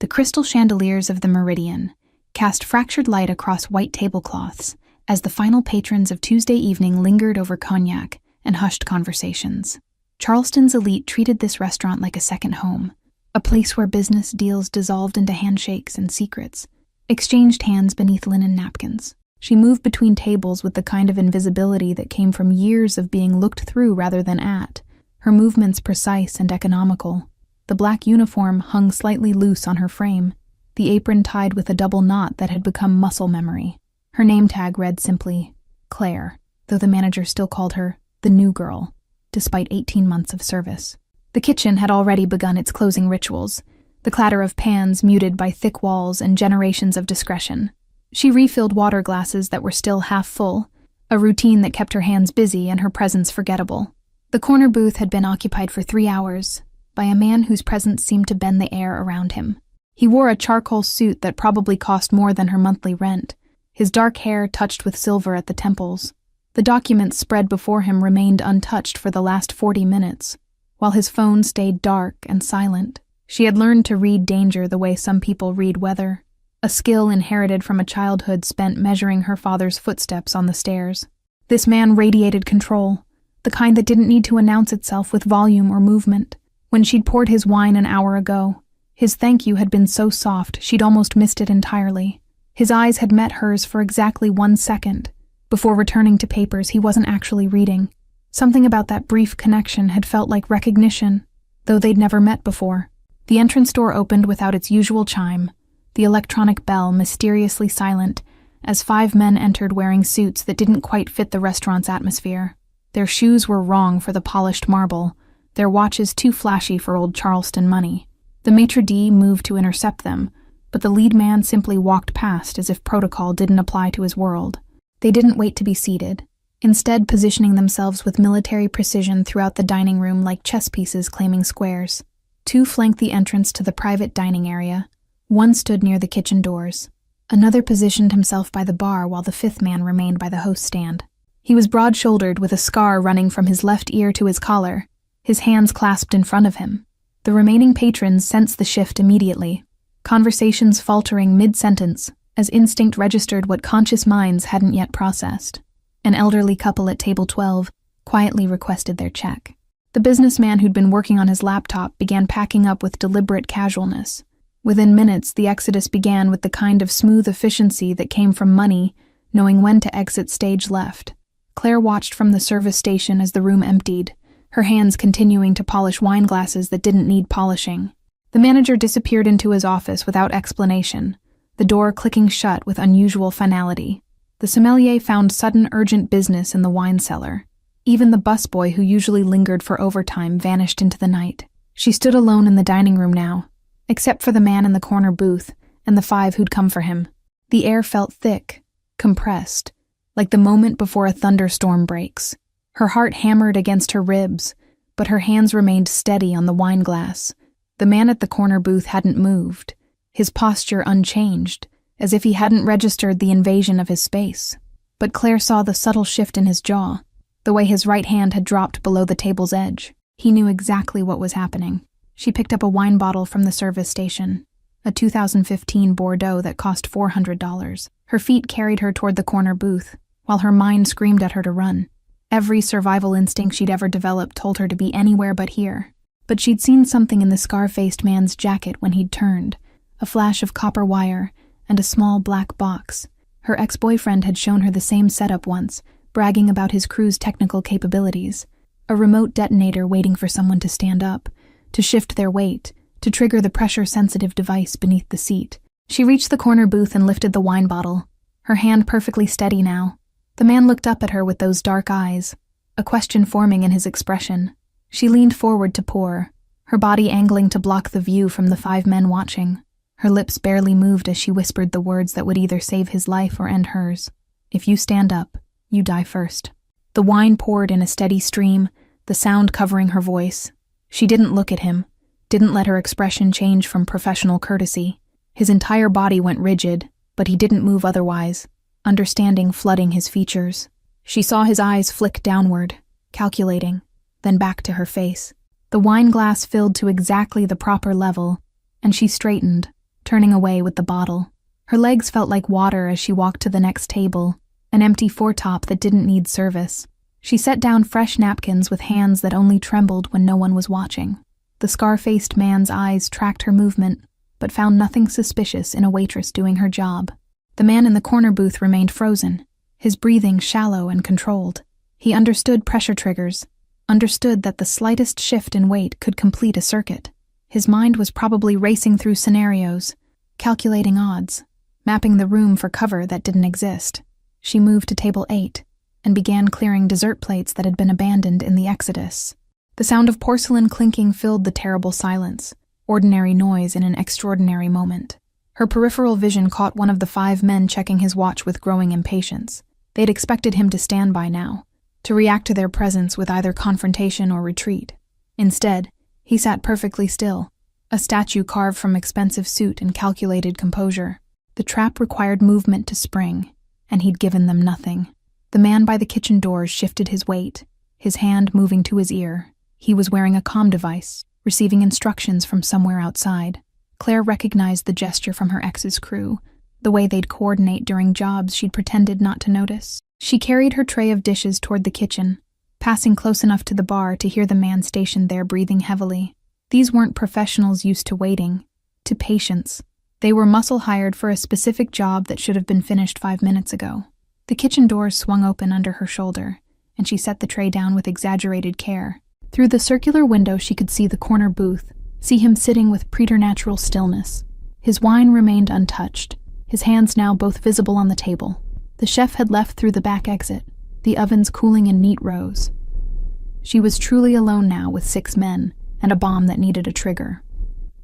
The crystal chandeliers of the Meridian cast fractured light across white tablecloths as the final patrons of Tuesday evening lingered over cognac and hushed conversations. Charleston's elite treated this restaurant like a second home, a place where business deals dissolved into handshakes and secrets, exchanged hands beneath linen napkins. She moved between tables with the kind of invisibility that came from years of being looked through rather than at, her movements precise and economical. The black uniform hung slightly loose on her frame, the apron tied with a double knot that had become muscle memory. Her name tag read simply, Claire, though the manager still called her the new girl, despite 18 months of service. The kitchen had already begun its closing rituals, the clatter of pans muted by thick walls and generations of discretion. She refilled water glasses that were still half full, a routine that kept her hands busy and her presence forgettable. The corner booth had been occupied for 3 hours by a man whose presence seemed to bend the air around him. He wore a charcoal suit that probably cost more than her monthly rent, his dark hair touched with silver at the temples. The documents spread before him remained untouched for the last 40 minutes, while his phone stayed dark and silent. She had learned to read danger the way some people read weather, a skill inherited from a childhood spent measuring her father's footsteps on the stairs. This man radiated control, the kind that didn't need to announce itself with volume or movement. When she'd poured his wine an hour ago, his thank you had been so soft she'd almost missed it entirely. His eyes had met hers for exactly 1 second. Before returning to papers he wasn't actually reading. Something about that brief connection had felt like recognition, though they'd never met before. The entrance door opened without its usual chime, the electronic bell mysteriously silent, as 5 men entered wearing suits that didn't quite fit the restaurant's atmosphere. Their shoes were wrong for the polished marble, their watches too flashy for old Charleston money. The maitre d' moved to intercept them, but the lead man simply walked past as if protocol didn't apply to his world. They didn't wait to be seated, instead positioning themselves with military precision throughout the dining room like chess pieces claiming squares. 2 flanked the entrance to the private dining area. 1 stood near the kitchen doors. Another positioned himself by the bar while the 5th man remained by the host stand. He was broad-shouldered with a scar running from his left ear to his collar, his hands clasped in front of him. The remaining patrons sensed the shift immediately, conversations faltering mid-sentence as instinct registered what conscious minds hadn't yet processed. An elderly couple at table 12 quietly requested their check. The businessman who'd been working on his laptop began packing up with deliberate casualness. Within minutes, the exodus began with the kind of smooth efficiency that came from money, knowing when to exit stage left. Claire watched from the service station as the room emptied, her hands continuing to polish wine glasses that didn't need polishing. The manager disappeared into his office without explanation, the door clicking shut with unusual finality. The sommelier found sudden urgent business in the wine cellar. Even the busboy who usually lingered for overtime vanished into the night. She stood alone in the dining room now, except for the man in the corner booth and the 5 who'd come for him. The air felt thick, compressed, like the moment before a thunderstorm breaks. Her heart hammered against her ribs, but her hands remained steady on the wine glass. The man at the corner booth hadn't moved, his posture unchanged, as if he hadn't registered the invasion of his space. But Claire saw the subtle shift in his jaw, the way his right hand had dropped below the table's edge. He knew exactly what was happening. She picked up a wine bottle from the service station, a 2015 Bordeaux that cost $400. Her feet carried her toward the corner booth, while her mind screamed at her to run. Every survival instinct she'd ever developed told her to be anywhere but here. But she'd seen something in the scar-faced man's jacket when he'd turned, a flash of copper wire and a small black box. Her ex-boyfriend had shown her the same setup once, bragging about his crew's technical capabilities. A remote detonator waiting for someone to stand up, to shift their weight, to trigger the pressure-sensitive device beneath the seat. She reached the corner booth and lifted the wine bottle, her hand perfectly steady now. The man looked up at her with those dark eyes, a question forming in his expression. She leaned forward to pour, her body angling to block the view from the 5 men watching. Her lips barely moved as she whispered the words that would either save his life or end hers. "If you stand up, you die first." The wine poured in a steady stream, the sound covering her voice. She didn't look at him, didn't let her expression change from professional courtesy. His entire body went rigid, but he didn't move otherwise, understanding flooding his features. She saw his eyes flick downward, calculating, then back to her face. The wine glass filled to exactly the proper level, and she straightened, turning away with the bottle. Her legs felt like water as she walked to the next table, an empty foretop that didn't need service. She set down fresh napkins with hands that only trembled when no one was watching. The scar-faced man's eyes tracked her movement, but found nothing suspicious in a waitress doing her job. The man in the corner booth remained frozen, his breathing shallow and controlled. He understood pressure triggers, understood that the slightest shift in weight could complete a circuit. His mind was probably racing through scenarios, calculating odds, mapping the room for cover that didn't exist. She moved to table 8 and began clearing dessert plates that had been abandoned in the exodus. The sound of porcelain clinking filled the terrible silence, ordinary noise in an extraordinary moment. Her peripheral vision caught one of the 5 men checking his watch with growing impatience. They'd expected him to stand by now, to react to their presence with either confrontation or retreat. Instead, he sat perfectly still, a statue carved from expensive suit and calculated composure. The trap required movement to spring, and he'd given them nothing. The man by the kitchen doors shifted his weight, his hand moving to his ear. He was wearing a comm device, receiving instructions from somewhere outside. Claire recognized the gesture from her ex's crew, the way they'd coordinate during jobs she'd pretended not to notice. She carried her tray of dishes toward the kitchen, passing close enough to the bar to hear the man stationed there breathing heavily. These weren't professionals used to waiting, to patience. They were muscle-hired for a specific job that should have been finished 5 minutes ago. The kitchen doors swung open under her shoulder, and she set the tray down with exaggerated care. Through the circular window she could see the corner booth, see him sitting with preternatural stillness. His wine remained untouched, his hands now both visible on the table. The chef had left through the back exit, the ovens cooling in neat rows. She was truly alone now with 6 men, and a bomb that needed a trigger.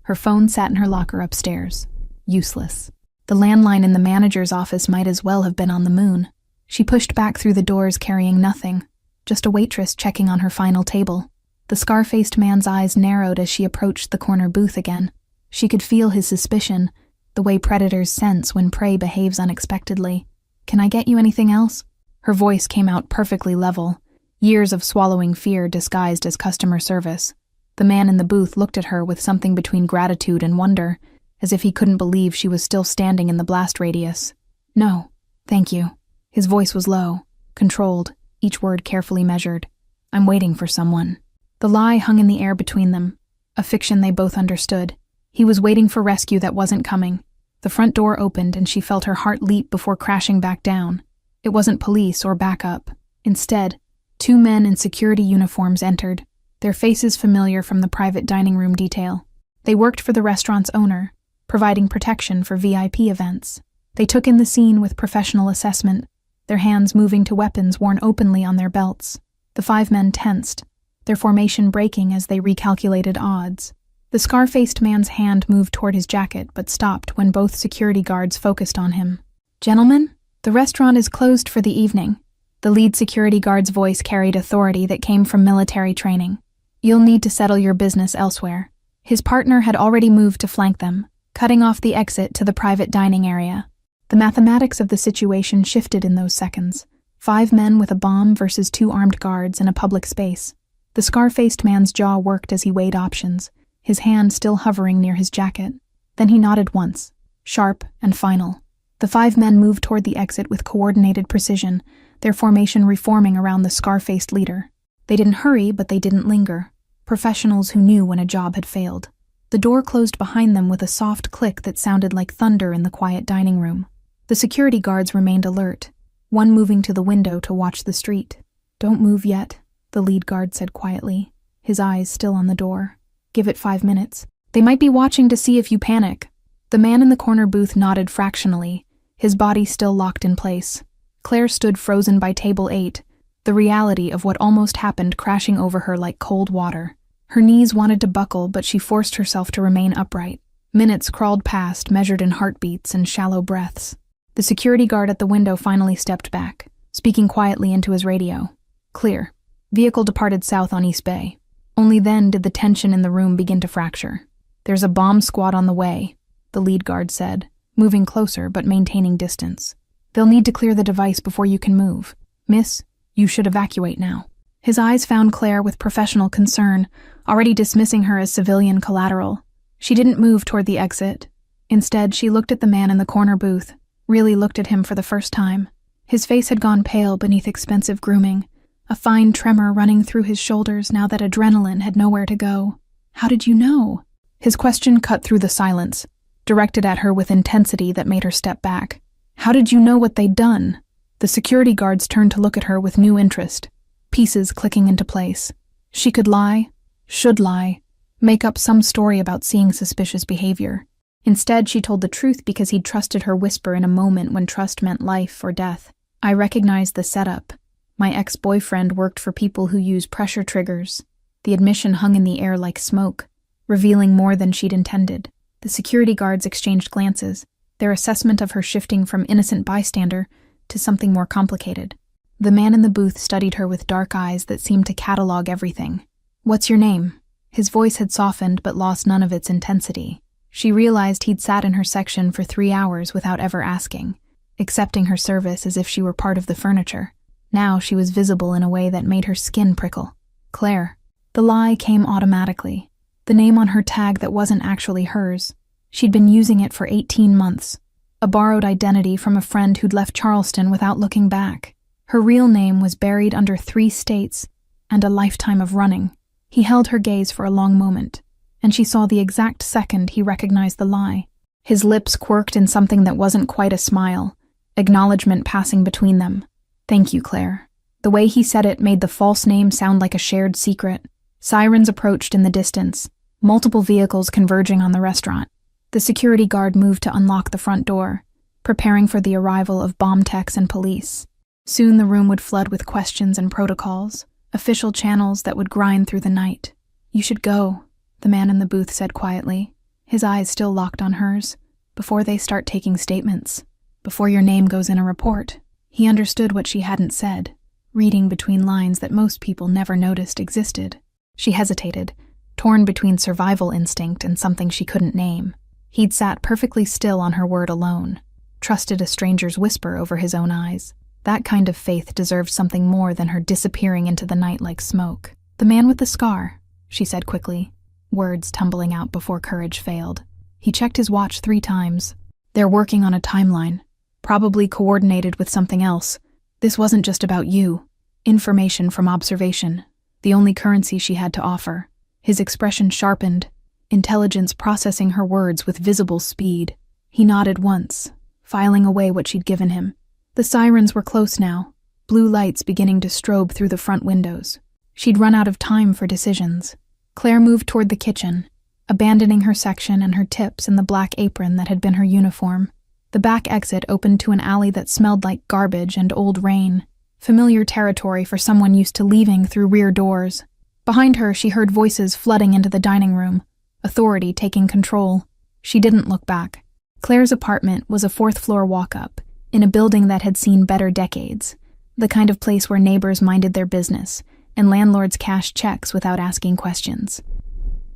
Her phone sat in her locker upstairs. Useless. The landline in the manager's office might as well have been on the moon. She pushed back through the doors carrying nothing, just a waitress checking on her final table. The scar-faced man's eyes narrowed as she approached the corner booth again. She could feel his suspicion, the way predators sense when prey behaves unexpectedly. "Can I get you anything else?" Her voice came out perfectly level, years of swallowing fear disguised as customer service. The man in the booth looked at her with something between gratitude and wonder, as if he couldn't believe she was still standing in the blast radius. "No, thank you." His voice was low, controlled, each word carefully measured. "I'm waiting for someone." The lie hung in the air between them, a fiction they both understood. He was waiting for rescue that wasn't coming. The front door opened and she felt her heart leap before crashing back down. It wasn't police or backup. Instead, 2 men in security uniforms entered, their faces familiar from the private dining room detail. They worked for the restaurant's owner, providing protection for VIP events. They took in the scene with professional assessment, their hands moving to weapons worn openly on their belts. The 5 men tensed, their formation breaking as they recalculated odds. The scar-faced man's hand moved toward his jacket but stopped when both security guards focused on him. "Gentlemen, the restaurant is closed for the evening." The lead security guard's voice carried authority that came from military training. "You'll need to settle your business elsewhere." His partner had already moved to flank them, cutting off the exit to the private dining area. The mathematics of the situation shifted in those seconds. 5 men with a bomb versus 2 armed guards in a public space. The scar-faced man's jaw worked as he weighed options, his hand still hovering near his jacket. Then he nodded once, sharp and final. The 5 men moved toward the exit with coordinated precision, their formation reforming around the scar-faced leader. They didn't hurry, but they didn't linger. Professionals who knew when a job had failed. The door closed behind them with a soft click that sounded like thunder in the quiet dining room. The security guards remained alert, one moving to the window to watch the street. "Don't move yet," the lead guard said quietly, his eyes still on the door. "Give it 5 minutes. They might be watching to see if you panic." The man in the corner booth nodded fractionally, his body still locked in place. Claire stood frozen by table 8, the reality of what almost happened crashing over her like cold water. Her knees wanted to buckle, but she forced herself to remain upright. Minutes crawled past, measured in heartbeats and shallow breaths. The security guard at the window finally stepped back, speaking quietly into his radio. "Clear. Vehicle departed south on East Bay." Only then did the tension in the room begin to fracture. "There's a bomb squad on the way," the lead guard said, moving closer but maintaining distance. "They'll need to clear the device before you can move. Miss, you should evacuate now." His eyes found Claire with professional concern, already dismissing her as civilian collateral. She didn't move toward the exit, Instead, she looked at the man in the corner booth, really looked at him for the first time. His face had gone pale beneath expensive grooming, a fine tremor running through his shoulders now that adrenaline had nowhere to go. "How did you know?" His question cut through the silence, directed at her with intensity that made her step back. "How did you know what they'd done?" The security guards turned to look at her with new interest, pieces clicking into place. She could lie, should lie, make up some story about seeing suspicious behavior. Instead, she told the truth because he'd trusted her whisper in a moment when trust meant life or death. "I recognized the setup. My ex-boyfriend worked for people who use pressure triggers." The admission hung in the air like smoke, revealing more than she'd intended. The security guards exchanged glances, their assessment of her shifting from innocent bystander to something more complicated. The man in the booth studied her with dark eyes that seemed to catalog everything. "What's your name?" His voice had softened but lost none of its intensity. She realized he'd sat in her section for 3 hours without ever asking, accepting her service as if she were part of the furniture. Now she was visible in a way that made her skin prickle. "Claire." The lie came automatically. The name on her tag that wasn't actually hers. She'd been using it for 18 months. A borrowed identity from a friend who'd left Charleston without looking back. Her real name was buried under 3 states and a lifetime of running. He held her gaze for a long moment, and she saw the exact second he recognized the lie. His lips quirked in something that wasn't quite a smile, acknowledgement passing between them. "Thank you, Claire." The way he said it made the false name sound like a shared secret. Sirens approached in the distance, multiple vehicles converging on the restaurant. The security guard moved to unlock the front door, preparing for the arrival of bomb techs and police. Soon the room would flood with questions and protocols, official channels that would grind through the night. "You should go," the man in the booth said quietly, his eyes still locked on hers. "Before they start taking statements. Before your name goes in a report." He understood what she hadn't said, reading between lines that most people never noticed existed. She hesitated, torn between survival instinct and something she couldn't name. He'd sat perfectly still on her word alone, trusted a stranger's whisper over his own eyes. That kind of faith deserved something more than her disappearing into the night like smoke. "The man with the scar," she said quickly, words tumbling out before courage failed. He checked his watch 3 times. "They're working on a timeline, probably coordinated with something else. This wasn't just about you. Information from observation, the only currency she had to offer." His expression sharpened, intelligence processing her words with visible speed. He nodded once, filing away what she'd given him. The sirens were close now, blue lights beginning to strobe through the front windows. She'd run out of time for decisions. Claire moved toward the kitchen, abandoning her section and her tips in the black apron that had been her uniform. The back exit opened to an alley that smelled like garbage and old rain, familiar territory for someone used to leaving through rear doors. Behind her, she heard voices flooding into the dining room, authority taking control. She didn't look back. Claire's apartment was a 4th-floor walk-up, in a building that had seen better decades, the kind of place where neighbors minded their business and landlords cashed checks without asking questions.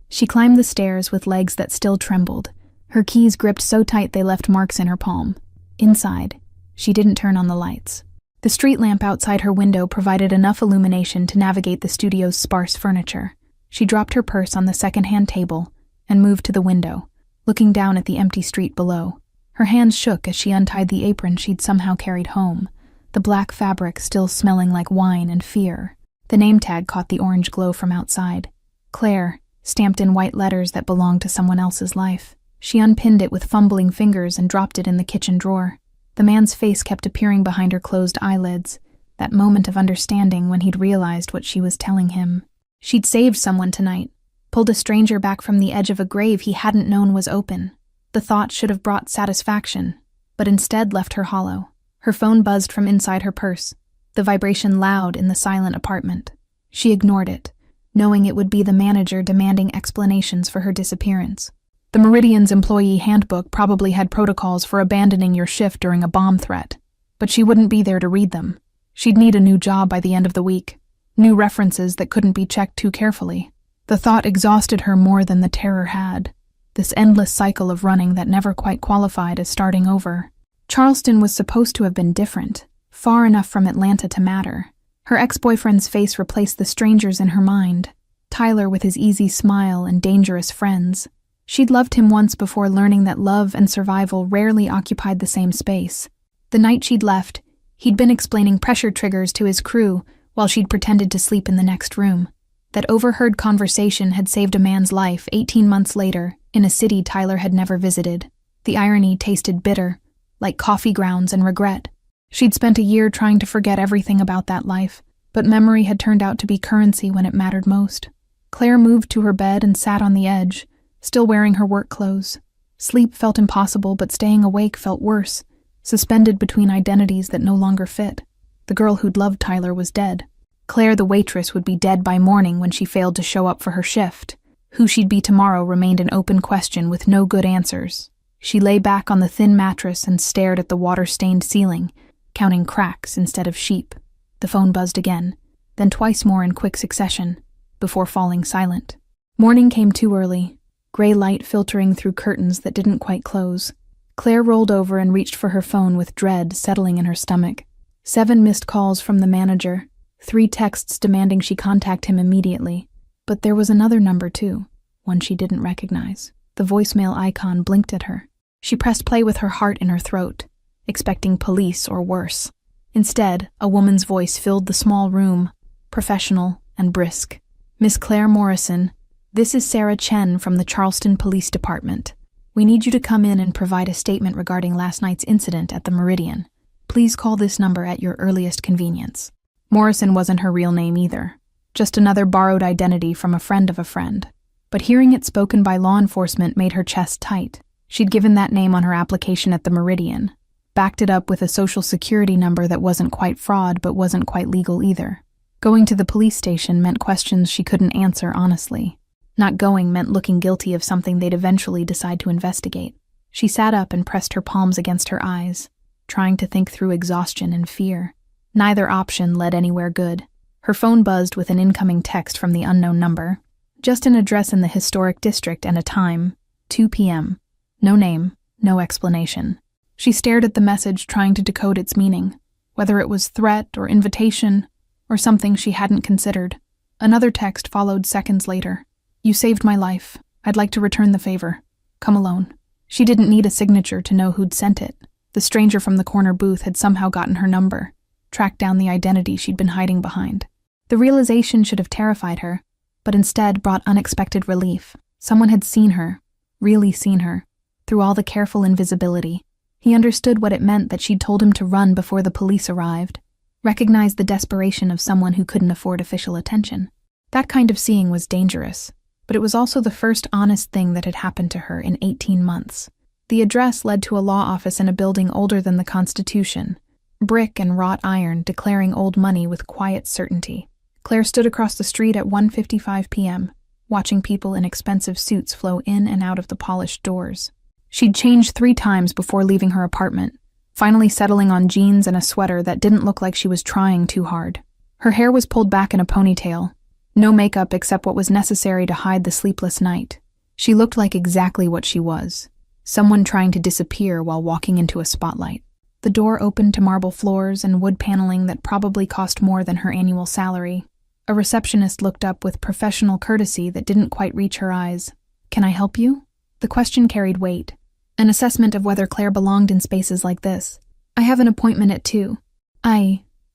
She climbed the stairs with legs that still trembled, her keys gripped so tight they left marks in her palm. Inside, she didn't turn on the lights. The street lamp outside her window provided enough illumination to navigate the studio's sparse furniture. She dropped her purse on the second-hand table and moved to the window, looking down at the empty street below. Her hands shook as she untied the apron she'd somehow carried home, the black fabric still smelling like wine and fear. The name tag caught the orange glow from outside. Claire, stamped in white letters that belonged to someone else's life. She unpinned it with fumbling fingers and dropped it in the kitchen drawer. The man's face kept appearing behind her closed eyelids, that moment of understanding when he'd realized what she was telling him. She'd saved someone tonight, pulled a stranger back from the edge of a grave he hadn't known was open. The thought should have brought satisfaction, but instead left her hollow. Her phone buzzed from inside her purse, the vibration loud in the silent apartment. She ignored it, knowing it would be the manager demanding explanations for her disappearance. The Meridian's employee handbook probably had protocols for abandoning your shift during a bomb threat, but she wouldn't be there to read them. She'd need a new job by the end of the week, new references that couldn't be checked too carefully. The thought exhausted her more than the terror had, this endless cycle of running that never quite qualified as starting over. Charleston was supposed to have been different, far enough from Atlanta to matter. Her ex-boyfriend's face replaced the strangers in her mind, Tyler with his easy smile and dangerous friends. She'd loved him once before learning that love and survival rarely occupied the same space. The night she'd left, he'd been explaining pressure triggers to his crew while she'd pretended to sleep in the next room. That overheard conversation had saved a man's life 18 months later in a city Tyler had never visited. The irony tasted bitter, like coffee grounds and regret. She'd spent a year trying to forget everything about that life, but memory had turned out to be currency when it mattered most. Claire moved to her bed and sat on the edge, still wearing her work clothes. Sleep felt impossible, but staying awake felt worse, suspended between identities that no longer fit. The girl who'd loved Tyler was dead. Claire, the waitress, would be dead by morning when she failed to show up for her shift. Who she'd be tomorrow remained an open question with no good answers. She lay back on the thin mattress and stared at the water-stained ceiling, counting cracks instead of sheep. The phone buzzed again, then twice more in quick succession, before falling silent. Morning came too early, gray light filtering through curtains that didn't quite close. Claire rolled over and reached for her phone with dread settling in her stomach. 7 missed calls from the manager, 3 texts demanding she contact him immediately. But there was another number too, one she didn't recognize. The voicemail icon blinked at her. She pressed play with her heart in her throat, expecting police or worse. Instead, a woman's voice filled the small room, professional and brisk. "Miss Claire Morrison, this is Sarah Chen from the Charleston Police Department. We need you to come in and provide a statement regarding last night's incident at the Meridian. Please call this number at your earliest convenience." Morrison wasn't her real name either, just another borrowed identity from a friend of a friend. But hearing it spoken by law enforcement made her chest tight. She'd given that name on her application at the Meridian, backed it up with a social security number that wasn't quite fraud but wasn't quite legal either. Going to the police station meant questions she couldn't answer honestly. Not going meant looking guilty of something they'd eventually decide to investigate. She sat up and pressed her palms against her eyes, trying to think through exhaustion and fear. Neither option led anywhere good. Her phone buzzed with an incoming text from the unknown number. Just an address in the historic district and a time, 2 p.m. No name, no explanation. She stared at the message, trying to decode its meaning, whether it was threat or invitation or something she hadn't considered. Another text followed seconds later. "You saved my life. I'd like to return the favor. Come alone." She didn't need a signature to know who'd sent it. The stranger from the corner booth had somehow gotten her number, tracked down the identity she'd been hiding behind. The realization should have terrified her, but instead brought unexpected relief. Someone had seen her, really seen her, through all the careful invisibility. He understood what it meant that she'd told him to run before the police arrived, recognized the desperation of someone who couldn't afford official attention. That kind of seeing was dangerous, but it was also the first honest thing that had happened to her in 18 months. The address led to a law office in a building older than the Constitution, brick and wrought iron declaring old money with quiet certainty. Claire stood across the street at 1:55 p.m., watching people in expensive suits flow in and out of the polished doors. She'd changed 3 times before leaving her apartment, finally settling on jeans and a sweater that didn't look like she was trying too hard. Her hair was pulled back in a ponytail, no makeup except what was necessary to hide the sleepless night. She looked like exactly what she was, someone trying to disappear while walking into a spotlight. The door opened to marble floors and wood paneling that probably cost more than her annual salary. A receptionist looked up with professional courtesy that didn't quite reach her eyes. "Can I help you?" The question carried weight, an assessment of whether Claire belonged in spaces like this. "I have an appointment at 2.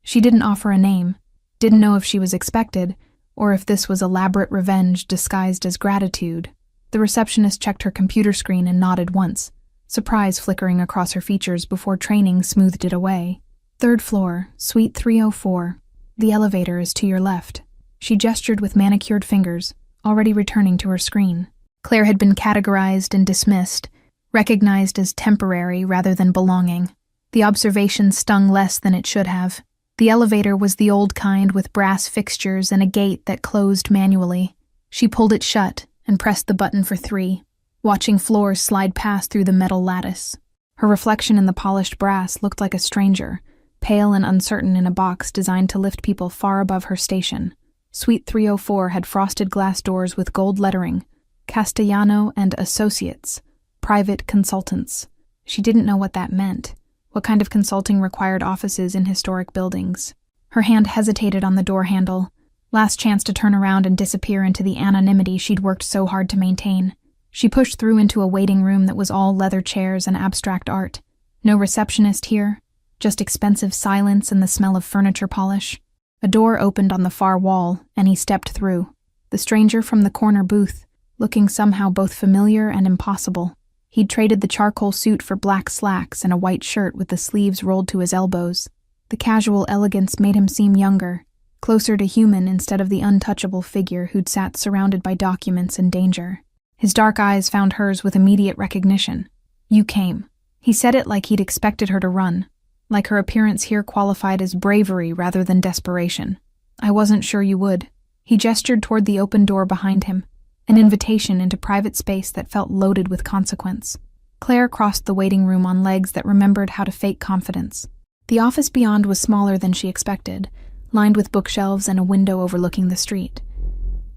She didn't offer a name, didn't know if she was expected, or if this was elaborate revenge disguised as gratitude. The receptionist checked her computer screen and nodded once, surprise flickering across her features before training smoothed it away. "3rd floor, suite 304. The elevator is to your left." She gestured with manicured fingers, already returning to her screen. Claire had been categorized and dismissed, recognized as temporary rather than belonging. The observation stung less than it should have. The elevator was the old kind with brass fixtures and a gate that closed manually. She pulled it shut and pressed the button for 3, watching floors slide past through the metal lattice. Her reflection in the polished brass looked like a stranger, pale and uncertain in a box designed to lift people far above her station. Suite 304 had frosted glass doors with gold lettering, Castellano and Associates, private consultants. She didn't know what that meant, what kind of consulting required offices in historic buildings. Her hand hesitated on the door handle, last chance to turn around and disappear into the anonymity she'd worked so hard to maintain. She pushed through into a waiting room that was all leather chairs and abstract art. No receptionist here, just expensive silence and the smell of furniture polish. A door opened on the far wall, and he stepped through. The stranger from the corner booth, looking somehow both familiar and impossible. He'd traded the charcoal suit for black slacks and a white shirt with the sleeves rolled to his elbows. The casual elegance made him seem younger, closer to human instead of the untouchable figure who'd sat surrounded by documents and danger. His dark eyes found hers with immediate recognition. "You came." He said it like he'd expected her to run, like her appearance here qualified as bravery rather than desperation. "I wasn't sure you would." He gestured toward the open door behind him, an invitation into private space that felt loaded with consequence. Claire crossed the waiting room on legs that remembered how to fake confidence. The office beyond was smaller than she expected, lined with bookshelves and a window overlooking the street.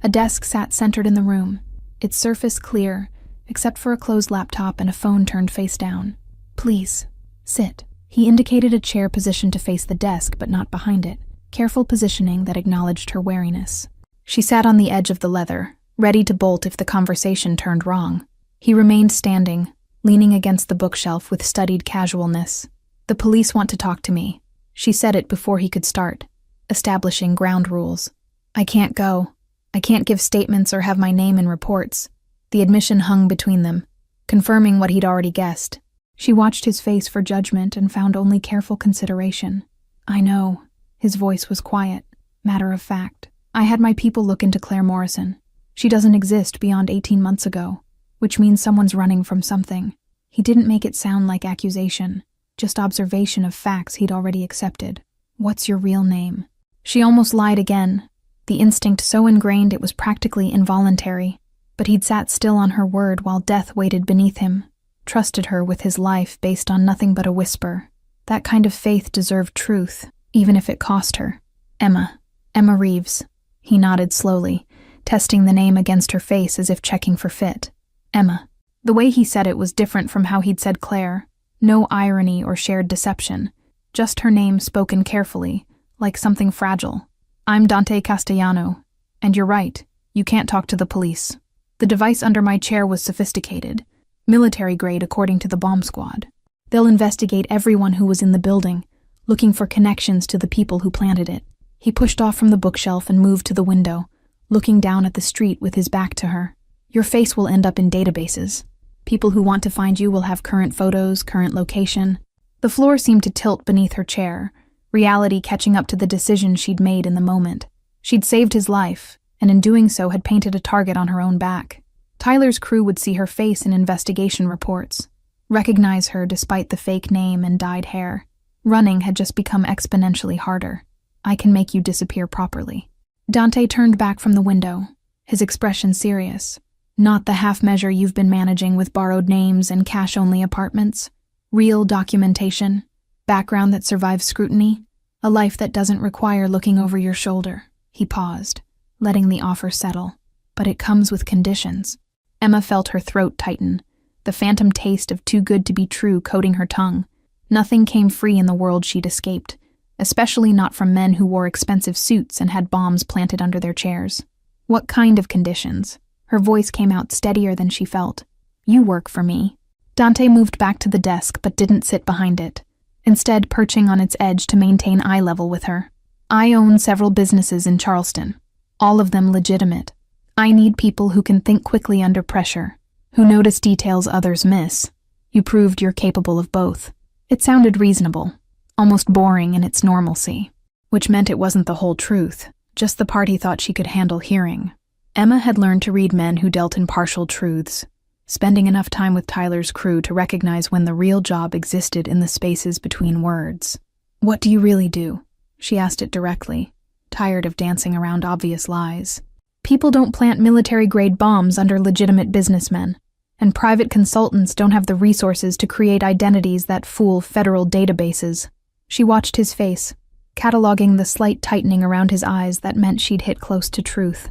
A desk sat centered in the room, its surface clear, except for a closed laptop and a phone turned face down. "Please, sit." He indicated a chair positioned to face the desk but not behind it, careful positioning that acknowledged her wariness. She sat on the edge of the leather, ready to bolt if the conversation turned wrong. He remained standing, leaning against the bookshelf with studied casualness. "The police want to talk to me." She said it before he could start, establishing ground rules. "I can't go. I can't give statements or have my name in reports." The admission hung between them, confirming what he'd already guessed. She watched his face for judgment and found only careful consideration. "I know." His voice was quiet, matter of fact. "I had my people look into Claire Morrison. She doesn't exist beyond 18 months ago, which means someone's running from something." He didn't make it sound like accusation, just observation of facts he'd already accepted. "What's your real name?" She almost lied again, the instinct so ingrained it was practically involuntary, but he'd sat still on her word while death waited beneath him, trusted her with his life based on nothing but a whisper. That kind of faith deserved truth, even if it cost her. "Emma Reeves." He nodded slowly, testing the name against her face as if checking for fit. "Emma." The way he said it was different from how he'd said Claire. No irony or shared deception, just her name spoken carefully, like something fragile. "I'm Dante Castellano, and you're right, you can't talk to the police. The device under my chair was sophisticated, military grade according to the bomb squad. They'll investigate everyone who was in the building, looking for connections to the people who planted it." He pushed off from the bookshelf and moved to the window, looking down at the street with his back to her. "Your face will end up in databases. People who want to find you will have current photos, current location." The floor seemed to tilt beneath her chair, reality catching up to the decision she'd made in the moment. She'd saved his life, and in doing so had painted a target on her own back. Tyler's crew would see her face in investigation reports, recognize her despite the fake name and dyed hair. Running had just become exponentially harder. "I can make you disappear properly." Dante turned back from the window, his expression serious. "Not the half measure you've been managing with borrowed names and cash-only apartments. Real documentation, background that survives scrutiny, a life that doesn't require looking over your shoulder." He paused, letting the offer settle. "But it comes with conditions." Emma felt her throat tighten, the phantom taste of too good to be true coating her tongue. Nothing came free in the world she'd escaped, especially not from men who wore expensive suits and had bombs planted under their chairs. "What kind of conditions?" Her voice came out steadier than she felt. "You work for me." Dante moved back to the desk but didn't sit behind it, instead perching on its edge to maintain eye level with her. "I own several businesses in Charleston, all of them legitimate. I need people who can think quickly under pressure, who notice details others miss. You proved you're capable of both." It sounded reasonable, almost boring in its normalcy, which meant it wasn't the whole truth, just the part he thought she could handle hearing. Emma had learned to read men who dealt in partial truths, spending enough time with Tyler's crew to recognize when the real job existed in the spaces between words. "What do you really do?" She asked it directly, tired of dancing around obvious lies. "People don't plant military-grade bombs under legitimate businessmen, and private consultants don't have the resources to create identities that fool federal databases." She watched his face, cataloging the slight tightening around his eyes that meant she'd hit close to truth.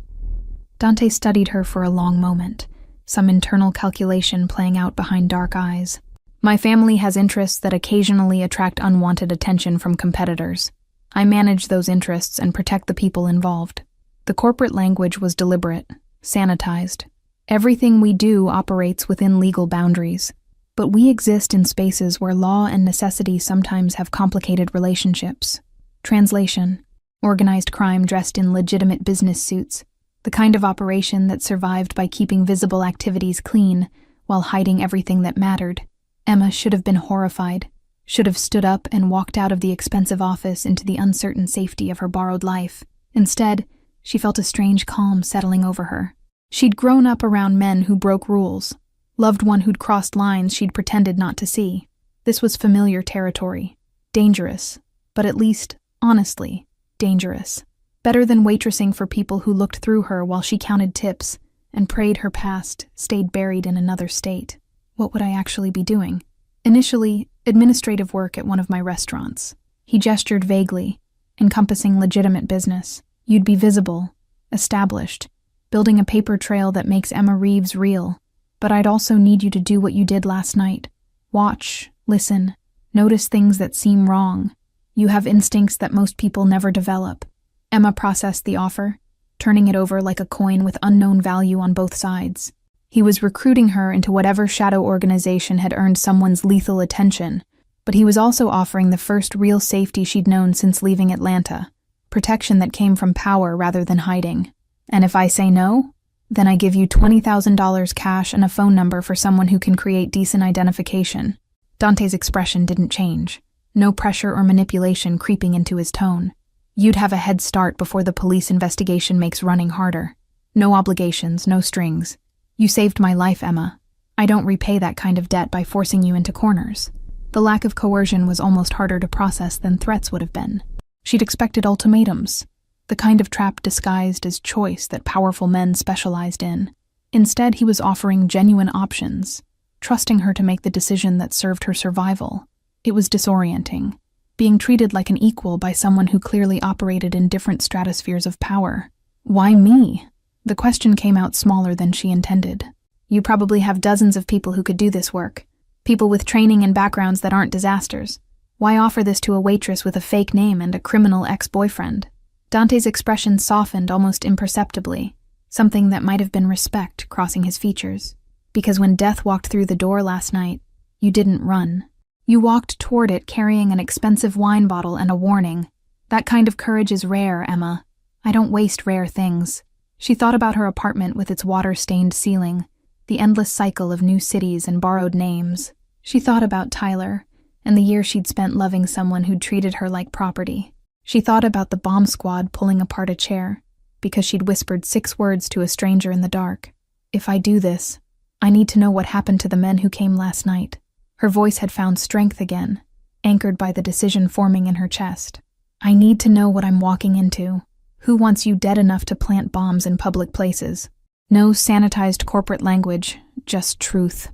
Dante studied her for a long moment, some internal calculation playing out behind dark eyes. "My family has interests that occasionally attract unwanted attention from competitors. I manage those interests and protect the people involved." The corporate language was deliberate, sanitized. Everything we do operates within legal boundaries, but we exist in spaces where law and necessity sometimes have complicated relationships. Translation: organized crime dressed in legitimate business suits, the kind of operation that survived by keeping visible activities clean while hiding everything that mattered. Emma should have been horrified, should have stood up and walked out of the expensive office into the uncertain safety of her borrowed life. Instead, she felt a strange calm settling over her. She'd grown up around men who broke rules, loved one who'd crossed lines she'd pretended not to see. This was familiar territory. Dangerous, but at least, honestly, dangerous. Better than waitressing for people who looked through her while she counted tips and prayed her past stayed buried in another state. What would I actually be doing? Initially, administrative work at one of my restaurants. He gestured vaguely, encompassing legitimate business. You'd be visible, established, building a paper trail that makes Emma Reeves real. But I'd also need you to do what you did last night. Watch, listen, notice things that seem wrong. You have instincts that most people never develop. Emma processed the offer, turning it over like a coin with unknown value on both sides. He was recruiting her into whatever shadow organization had earned someone's lethal attention, but he was also offering the first real safety she'd known since leaving Atlanta, protection that came from power rather than hiding. And if I say no, then I give you $20,000 cash and a phone number for someone who can create decent identification. Dante's expression didn't change, no pressure or manipulation creeping into his tone. You'd have a head start before the police investigation makes running harder. No obligations, no strings. You saved my life, Emma. I don't repay that kind of debt by forcing you into corners. The lack of coercion was almost harder to process than threats would have been. She'd expected ultimatums, the kind of trap disguised as choice that powerful men specialized in. Instead, he was offering genuine options, trusting her to make the decision that served her survival. It was disorienting, being treated like an equal by someone who clearly operated in different stratospheres of power. Why me? The question came out smaller than she intended. You probably have dozens of people who could do this work. People with training and backgrounds that aren't disasters. Why offer this to a waitress with a fake name and a criminal ex-boyfriend? Dante's expression softened almost imperceptibly, something that might have been respect crossing his features. Because when death walked through the door last night, you didn't run. You walked toward it carrying an expensive wine bottle and a warning. That kind of courage is rare, Emma. I don't waste rare things. She thought about her apartment with its water-stained ceiling, the endless cycle of new cities and borrowed names. She thought about Tyler, and the year she'd spent loving someone who'd treated her like property. She thought about the bomb squad pulling apart a chair, because she'd whispered 6 words to a stranger in the dark. If I do this, I need to know what happened to the men who came last night. Her voice had found strength again, anchored by the decision forming in her chest. I need to know what I'm walking into. Who wants you dead enough to plant bombs in public places? No sanitized corporate language, just truth.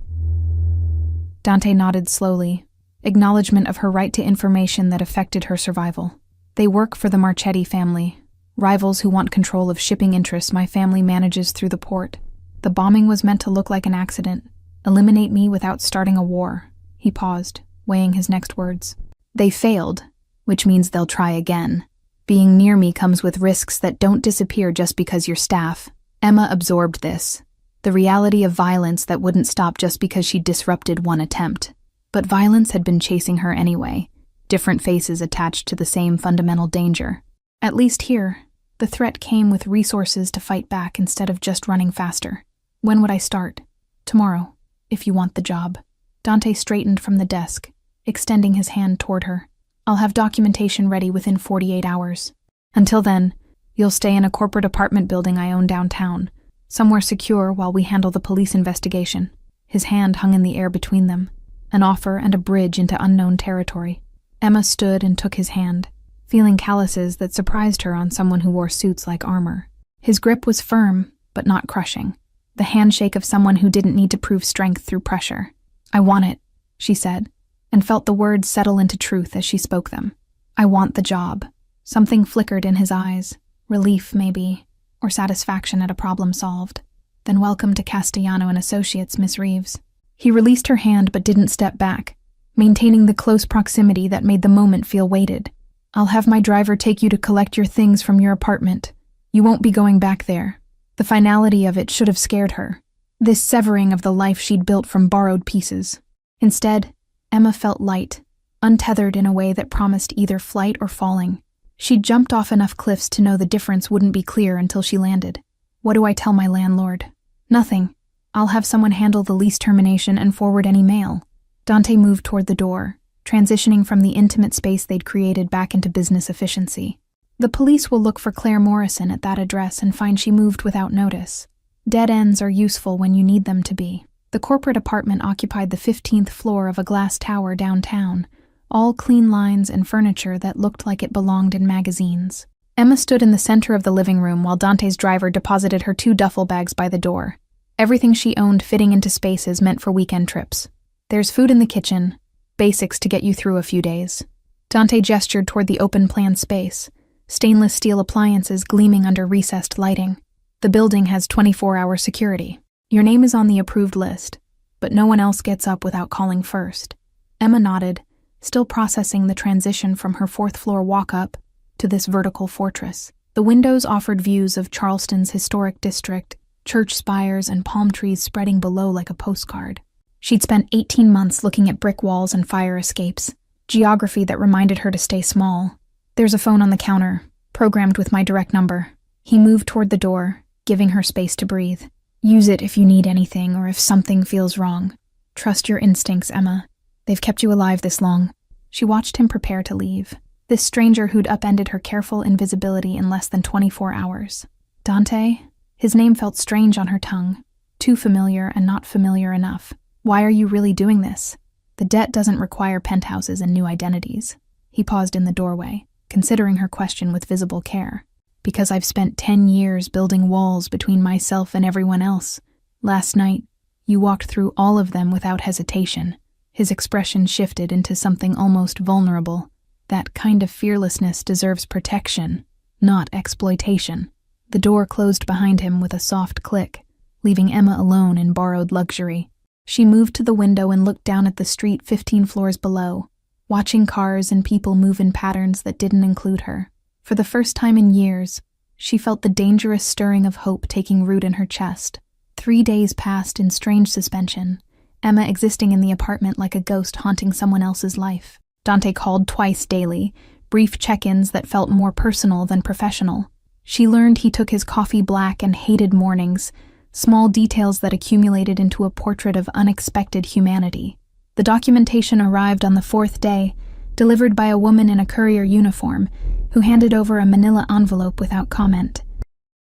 Dante nodded slowly, acknowledgement of her right to information that affected her survival. They work for the Marchetti family, rivals who want control of shipping interests my family manages through the port. The bombing was meant to look like an accident, eliminate me without starting a war. He paused, weighing his next words. They failed, which means they'll try again. Being near me comes with risks that don't disappear just because you're staff. Emma absorbed this, the reality of violence that wouldn't stop just because she disrupted one attempt. But violence had been chasing her anyway, different faces attached to the same fundamental danger. At least here, the threat came with resources to fight back instead of just running faster. When would I start? Tomorrow, if you want the job. Dante straightened from the desk, extending his hand toward her. I'll have documentation ready within 48 hours. Until then, you'll stay in a corporate apartment building I own downtown, somewhere secure while we handle the police investigation. His hand hung in the air between them, an offer and a bridge into unknown territory. Emma stood and took his hand, feeling calluses that surprised her on someone who wore suits like armor. His grip was firm, but not crushing, the handshake of someone who didn't need to prove strength through pressure. I want it, she said, and felt the words settle into truth as she spoke them. I want the job. Something flickered in his eyes, relief maybe, or satisfaction at a problem solved. Then welcome to Castellano and Associates, Miss Reeves. He released her hand but didn't step back, maintaining the close proximity that made the moment feel weighted. I'll have my driver take you to collect your things from your apartment. You won't be going back there. The finality of it should have scared her. this severing of the life she'd built from borrowed pieces. Instead, Emma felt light, untethered in a way that promised either flight or falling. She'd jumped off enough cliffs to know the difference wouldn't be clear until she landed. What do I tell my landlord? Nothing. I'll have someone handle the lease termination and forward any mail. Dante moved toward the door, transitioning from the intimate space they'd created back into business efficiency. The police will look for Claire Morrison at that address and find she moved without notice. Dead ends are useful when you need them to be. The corporate apartment occupied the 15th floor of a glass tower downtown, all clean lines and furniture that looked like it belonged in magazines. Emma stood in the center of the living room while Dante's driver deposited her 2 duffel bags by the door. Everything she owned fitting into spaces meant for weekend trips. There's food in the kitchen, basics to get you through a few days. Dante gestured toward the open-plan space, stainless steel appliances gleaming under recessed lighting. The building has 24-hour security. Your name is on the approved list, but no one else gets up without calling first. Emma nodded, still processing the transition from her 4th-floor walk-up to this vertical fortress. The windows offered views of Charleston's historic district, church spires and palm trees spreading below like a postcard. She'd spent 18 months looking at brick walls and fire escapes, geography that reminded her to stay small. There's a phone on the counter, programmed with my direct number. He moved toward the door, giving her space to breathe. Use it if you need anything or if something feels wrong. Trust your instincts, Emma. They've kept you alive this long. She watched him prepare to leave. This stranger who'd upended her careful invisibility in less than 24 hours. Dante? His name felt strange on her tongue. Too familiar and not familiar enough. Why are you really doing this? The debt doesn't require penthouses and new identities. He paused in the doorway, considering her question with visible care. Because I've spent 10 years building walls between myself and everyone else. Last night, you walked through all of them without hesitation. His expression shifted into something almost vulnerable. That kind of fearlessness deserves protection, not exploitation. The door closed behind him with a soft click, leaving Emma alone in borrowed luxury. She moved to the window and looked down at the street 15 floors below, watching cars and people move in patterns that didn't include her. For the first time in years, she felt the dangerous stirring of hope taking root in her chest. 3 days passed in strange suspension, Emma existing in the apartment like a ghost haunting someone else's life. Dante called twice daily, brief check-ins that felt more personal than professional. She learned he took his coffee black and hated mornings, small details that accumulated into a portrait of unexpected humanity. The documentation arrived on the 4th day, delivered by a woman in a courier uniform, who handed over a manila envelope without comment.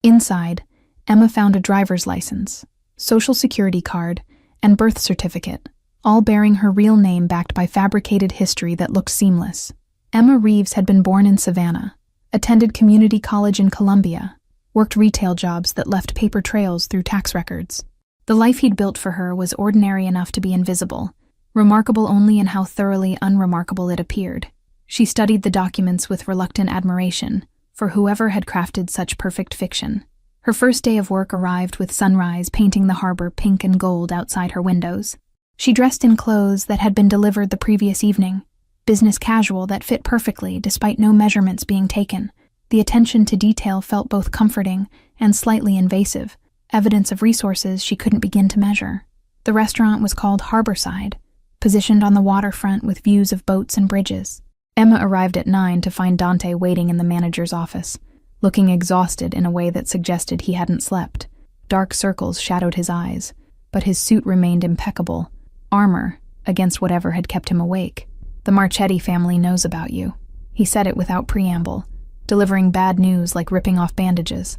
Inside, Emma found a driver's license, social security card, and birth certificate, all bearing her real name backed by fabricated history that looked seamless. Emma Reeves had been born in Savannah, attended community college in Columbia, worked retail jobs that left paper trails through tax records. The life he'd built for her was ordinary enough to be invisible, remarkable only in how thoroughly unremarkable it appeared. She studied the documents with reluctant admiration for whoever had crafted such perfect fiction. Her first day of work arrived with sunrise painting the harbor pink and gold outside her windows. She dressed in clothes that had been delivered the previous evening, business casual that fit perfectly despite no measurements being taken. The attention to detail felt both comforting and slightly invasive, evidence of resources she couldn't begin to measure. The restaurant was called Harborside, positioned on the waterfront with views of boats and bridges. Emma arrived at 9 to find Dante waiting in the manager's office, looking exhausted in a way that suggested he hadn't slept. Dark circles shadowed his eyes, but his suit remained impeccable, armor against whatever had kept him awake. The Marchetti family knows about you. He said it without preamble, delivering bad news like ripping off bandages.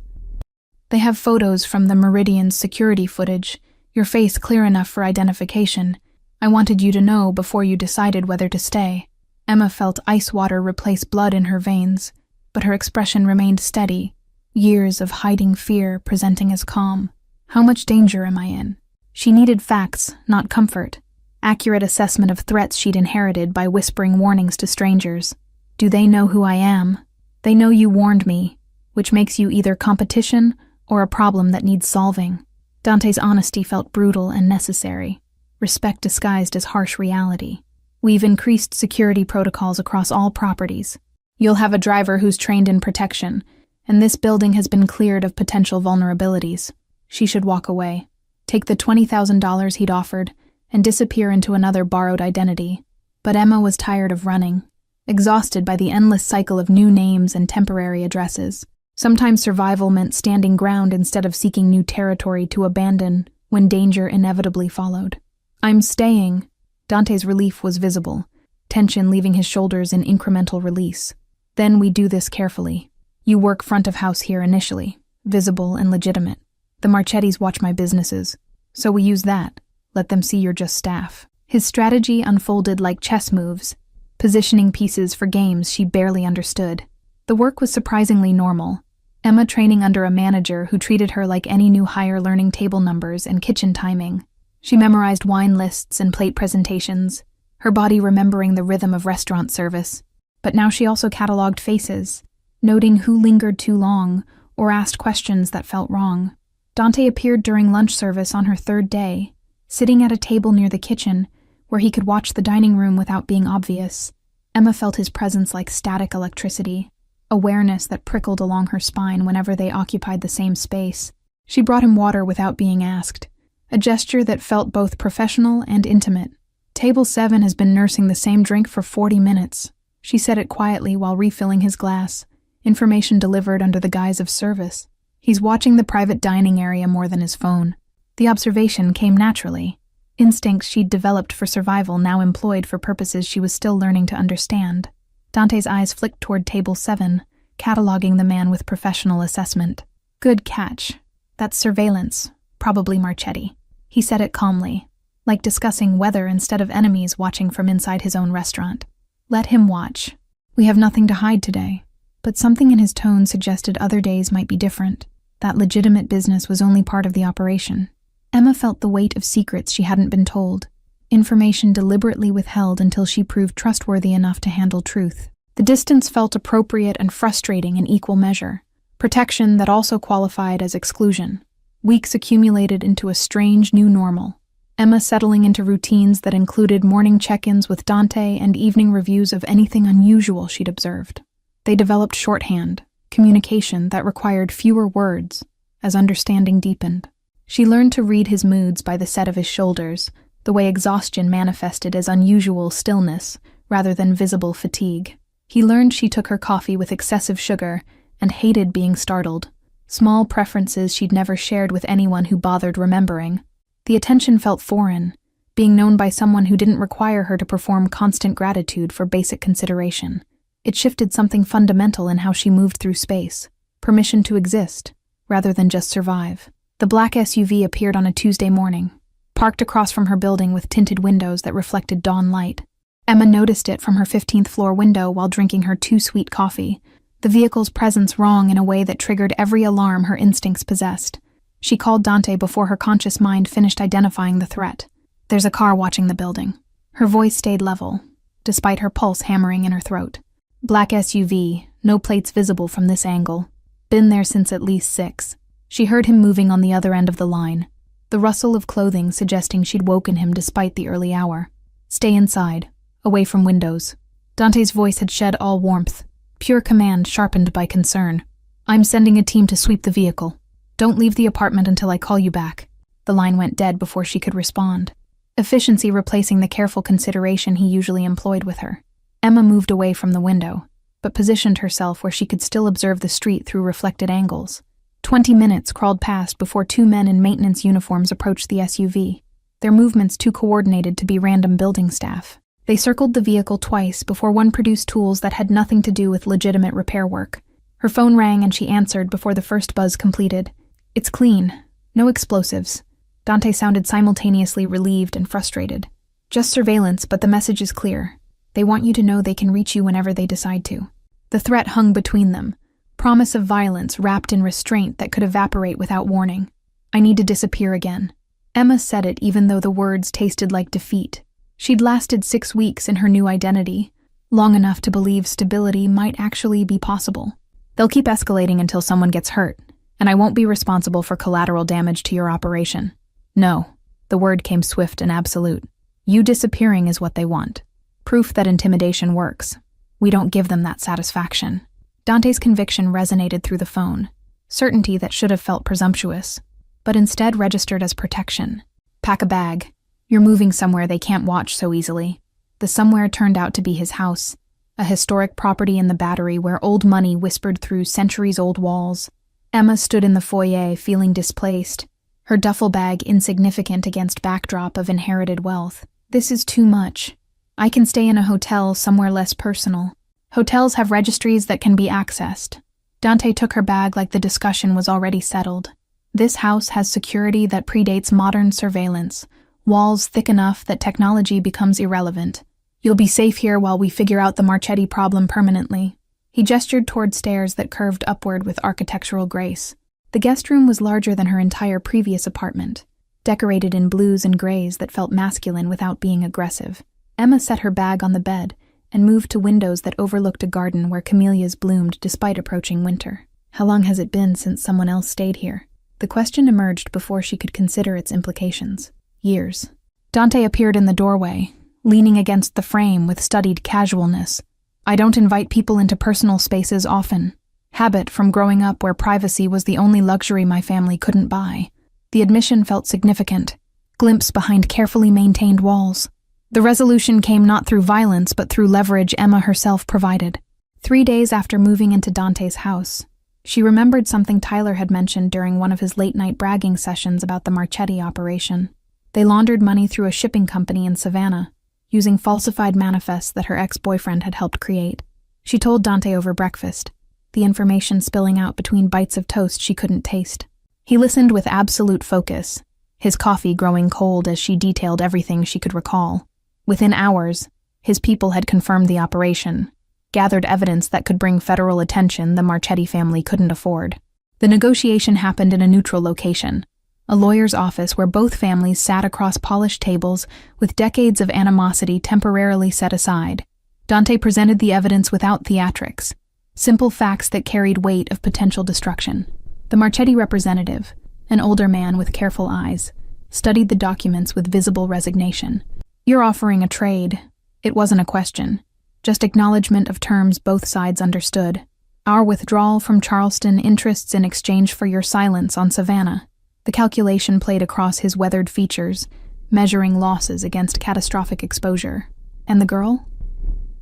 They have photos from the Meridian's security footage, your face clear enough for identification. I wanted you to know before you decided whether to stay. Emma felt ice water replace blood in her veins, but her expression remained steady, years of hiding fear presenting as calm. How much danger am I in? She needed facts, not comfort. Accurate assessment of threats she'd inherited by whispering warnings to strangers. Do they know who I am? They know you warned me, which makes you either competition or a problem that needs solving. Dante's honesty felt brutal and necessary, respect disguised as harsh reality. We've increased security protocols across all properties. You'll have a driver who's trained in protection, and this building has been cleared of potential vulnerabilities. She should walk away. take the $20,000 he'd offered, and disappear into another borrowed identity. But Emma was tired of running, exhausted by the endless cycle of new names and temporary addresses. Sometimes survival meant standing ground instead of seeking new territory to abandon when danger inevitably followed. "I'm staying." Dante's relief was visible, tension leaving his shoulders in incremental release. "Then we do this carefully. You work front of house here initially, visible and legitimate. The Marchettis watch my businesses, so we use that. Let them see you're just staff." His strategy unfolded like chess moves, positioning pieces for games she barely understood. The work was surprisingly normal. Emma training under a manager who treated her like any new hire, learning table numbers and kitchen timing. She memorized wine lists and plate presentations, her body remembering the rhythm of restaurant service. But now she also cataloged faces, noting who lingered too long or asked questions that felt wrong. Dante appeared during lunch service on her third day, sitting at a table near the kitchen, where he could watch the dining room without being obvious. Emma felt his presence like static electricity, awareness that prickled along her spine whenever they occupied the same space. She brought him water without being asked, a gesture that felt both professional and intimate. "Table 7 has been nursing the same drink for 40 minutes. She said it quietly while refilling his glass, information delivered under the guise of service. "He's watching the private dining area more than his phone." The observation came naturally. Instincts she'd developed for survival now employed for purposes she was still learning to understand. Dante's eyes flicked toward table 7, cataloging the man with professional assessment. "Good catch. That's surveillance, probably Marchetti." He said it calmly, like discussing weather instead of enemies watching from inside his own restaurant. "Let him watch. We have nothing to hide today." But something in his tone suggested other days might be different. That legitimate business was only part of the operation. Emma felt the weight of secrets she hadn't been told, information deliberately withheld until she proved trustworthy enough to handle truth. The distance felt appropriate and frustrating in equal measure, protection that also qualified as exclusion. Weeks accumulated into a strange new normal, Emma settling into routines that included morning check-ins with Dante and evening reviews of anything unusual she'd observed. They developed shorthand, communication that required fewer words, as understanding deepened. She learned to read his moods by the set of his shoulders, the way exhaustion manifested as unusual stillness rather than visible fatigue. He learned she took her coffee with excessive sugar and hated being startled, small preferences she'd never shared with anyone who bothered remembering. The attention felt foreign, being known by someone who didn't require her to perform constant gratitude for basic consideration. It shifted something fundamental in how she moved through space, permission to exist, rather than just survive. The black SUV appeared on a Tuesday morning, parked across from her building with tinted windows that reflected dawn light. Emma noticed it from her 15th floor window while drinking her too-sweet coffee, the vehicle's presence wrong in a way that triggered every alarm her instincts possessed. She called Dante before her conscious mind finished identifying the threat. "There's a car watching the building." Her voice stayed level, despite her pulse hammering in her throat. Black SUV, no plates visible from this angle. Been there since at least 6. She heard him moving on the other end of the line, the rustle of clothing suggesting she'd woken him despite the early hour. "Stay inside, away from windows." Dante's voice had shed all warmth, pure command sharpened by concern. "I'm sending a team to sweep the vehicle. Don't leave the apartment until I call you back." The line went dead before she could respond, efficiency replacing the careful consideration he usually employed with her. Emma moved away from the window, but positioned herself where she could still observe the street through reflected angles. 20 minutes crawled past before 2 men in maintenance uniforms approached the SUV, their movements too coordinated to be random building staff. They circled the vehicle twice before one produced tools that had nothing to do with legitimate repair work. Her phone rang and she answered before the first buzz completed. "It's clean. No explosives." Dante sounded simultaneously relieved and frustrated. "Just surveillance, but the message is clear. They want you to know they can reach you whenever they decide to." The threat hung between them, promise of violence wrapped in restraint that could evaporate without warning. "I need to disappear again." Emma said it even though the words tasted like defeat. She'd lasted 6 weeks in her new identity, long enough to believe stability might actually be possible. "They'll keep escalating until someone gets hurt, and I won't be responsible for collateral damage to your operation." "No." The word came swift and absolute. "You disappearing is what they want. Proof that intimidation works. We don't give them that satisfaction." Dante's conviction resonated through the phone, certainty that should have felt presumptuous. but instead registered as protection. Pack a bag. You're moving somewhere they can't watch so easily. The somewhere turned out to be his house, a historic property in the Battery where old money whispered through centuries-old walls. Emma stood in the foyer, feeling displaced, her duffel bag insignificant against backdrop of inherited wealth. This is too much. I can stay in a hotel somewhere less personal. Hotels have registries that can be accessed. Dante took her bag like the discussion was already settled. This house has security that predates modern surveillance, walls thick enough that technology becomes irrelevant. You'll be safe here while we figure out the Marchetti problem permanently. He gestured toward stairs that curved upward with architectural grace. The guest room was larger than her entire previous apartment, decorated in blues and grays that felt masculine without being aggressive. Emma set her bag on the bed and moved to windows that overlooked a garden where camellias bloomed despite approaching winter. How long has it been since someone else stayed here? The question emerged before she could consider its implications. Years. Dante appeared in the doorway, leaning against the frame with studied casualness. I don't invite people into personal spaces often. Habit from growing up where privacy was the only luxury my family couldn't buy. The admission felt significant, glimpse behind carefully maintained walls. The resolution came not through violence but through leverage Emma herself provided. 3 days after moving into Dante's house, she remembered something Tyler had mentioned during one of his late-night bragging sessions about the Marchetti operation. They laundered money through a shipping company in Savannah, using falsified manifests that her ex-boyfriend had helped create. She told Dante over breakfast, the information spilling out between bites of toast she couldn't taste. He listened with absolute focus, his coffee growing cold as she detailed everything she could recall. Within hours, his people had confirmed the operation, gathered evidence that could bring federal attention the Marchetti family couldn't afford. The negotiation happened in a neutral location, a lawyer's office where both families sat across polished tables with decades of animosity temporarily set aside. Dante presented the evidence without theatrics, simple facts that carried weight of potential destruction. The Marchetti representative, an older man with careful eyes, studied the documents with visible resignation. You're offering a trade. It wasn't a question, just acknowledgement of terms both sides understood. Our withdrawal from Charleston interests in exchange for your silence on Savannah. The calculation played across his weathered features, measuring losses against catastrophic exposure. And the girl?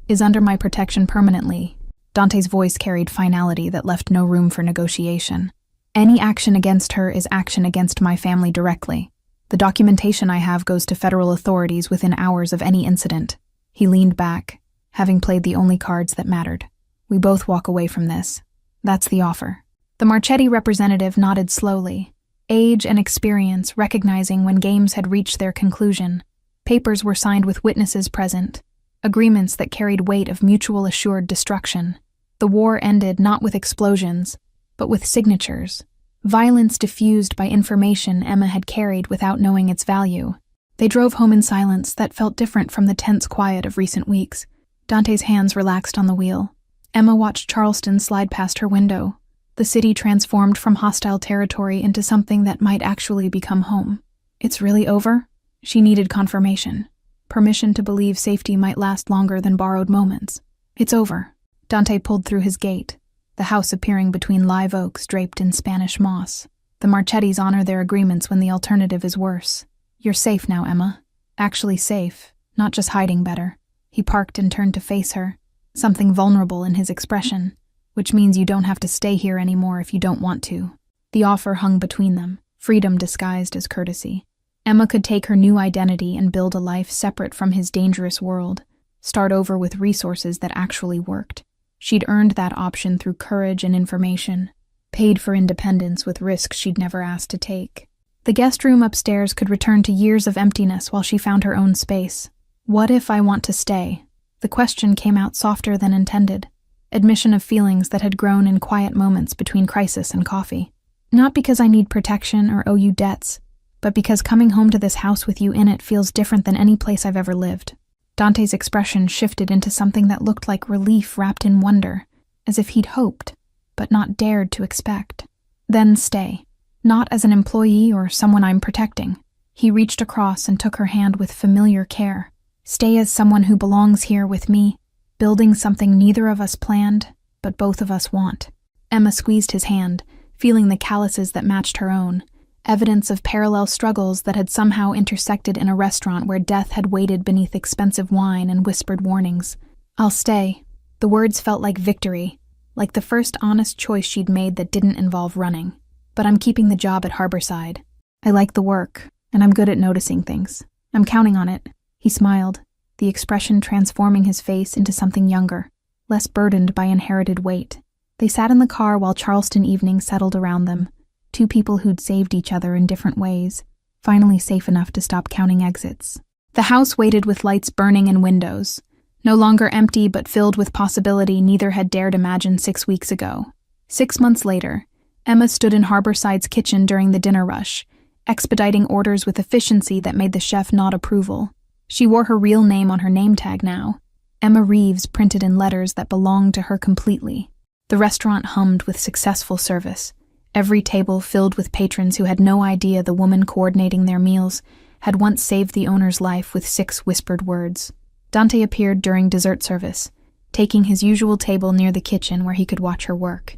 Is under my protection permanently. Dante's voice carried finality that left no room for negotiation. Any action against her is action against my family directly. The documentation I have goes to federal authorities within hours of any incident. He leaned back, having played the only cards that mattered. We both walk away from this. That's the offer. The Marchetti representative nodded slowly, age and experience recognizing when games had reached their conclusion. Papers were signed with witnesses present, agreements that carried weight of mutual assured destruction. The war ended not with explosions, but with signatures. Violence diffused by information Emma had carried without knowing its value. They drove home in silence that felt different from the tense quiet of recent weeks. Dante's hands relaxed on the wheel. Emma watched Charleston slide past her window, the city transformed from hostile territory into something that might actually become home. It's really over? She needed confirmation. Permission to believe safety might last longer than borrowed moments. It's over. Dante pulled through his gate, the house appearing between live oaks draped in Spanish moss. The Marchettis honor their agreements when the alternative is worse. You're safe now, Emma. Actually safe, not just hiding better. He parked and turned to face her, something vulnerable in his expression, which means you don't have to stay here anymore if you don't want to. The offer hung between them, freedom disguised as courtesy. Emma could take her new identity and build a life separate from his dangerous world, start over with resources that actually worked. She'd earned that option through courage and information, paid for independence with risks she'd never asked to take. The guest room upstairs could return to years of emptiness while she found her own space. What if I want to stay? The question came out softer than intended. Admission of feelings that had grown in quiet moments between crisis and coffee. Not because I need protection or owe you debts, but because coming home to this house with you in it feels different than any place I've ever lived. Dante's expression shifted into something that looked like relief wrapped in wonder, as if he'd hoped, but not dared to expect. Then stay. Not as an employee or someone I'm protecting. He reached across and took her hand with familiar care. Stay as someone who belongs here with me, building something neither of us planned, but both of us want. Emma squeezed his hand, feeling the calluses that matched her own, evidence of parallel struggles that had somehow intersected in a restaurant where death had waited beneath expensive wine and whispered warnings. "I'll stay." The words felt like victory, like the first honest choice she'd made that didn't involve running. "But I'm keeping the job at Harborside. I like the work, and I'm good at noticing things. I'm counting on it." He smiled, the expression transforming his face into something younger, less burdened by inherited weight. They sat in the car while Charleston evening settled around them, two people who'd saved each other in different ways, finally safe enough to stop counting exits. The house waited with lights burning in windows, no longer empty but filled with possibility neither had dared imagine 6 weeks ago. 6 months later, Emma stood in Harborside's kitchen during the dinner rush, expediting orders with efficiency that made the chef nod approval. She wore her real name on her name tag now, Emma Reeves printed in letters that belonged to her completely. The restaurant hummed with successful service, every table filled with patrons who had no idea the woman coordinating their meals had once saved the owner's life with 6 whispered words. Dante appeared during dessert service, taking his usual table near the kitchen where he could watch her work.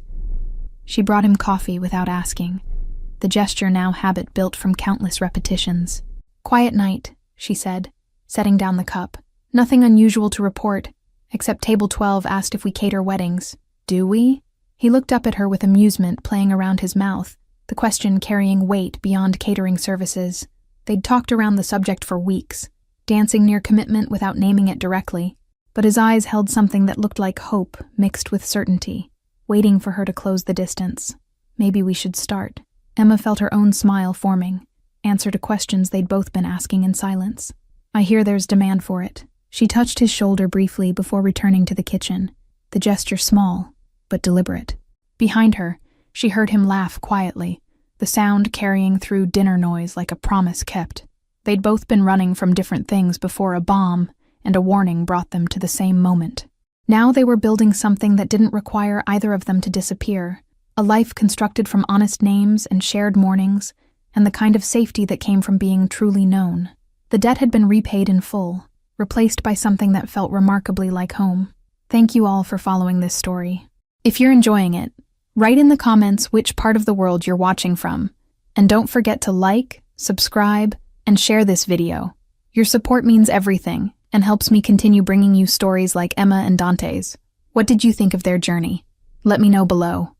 She brought him coffee without asking, the gesture now habit built from countless repetitions. "Quiet night," she said, setting down the cup. "Nothing unusual to report, except Table 12 asked if we cater weddings." "Do we?" He looked up at her with amusement playing around his mouth, the question carrying weight beyond catering services. They'd talked around the subject for weeks, dancing near commitment without naming it directly, but his eyes held something that looked like hope mixed with certainty, waiting for her to close the distance. "Maybe we should start." Emma felt her own smile forming, answer to questions they'd both been asking in silence. "I hear there's demand for it." She touched his shoulder briefly before returning to the kitchen, the gesture small, but deliberate. Behind her, she heard him laugh quietly, the sound carrying through dinner noise like a promise kept. They'd both been running from different things before a bomb and a warning brought them to the same moment. Now they were building something that didn't require either of them to disappear, a life constructed from honest names and shared mornings, and the kind of safety that came from being truly known. The debt had been repaid in full, replaced by something that felt remarkably like home. Thank you all for following this story. If you're enjoying it, write in the comments which part of the world you're watching from, and don't forget to like, subscribe, and share this video. Your support means everything and helps me continue bringing you stories like Emma and Dante's. What did you think of their journey? Let me know below.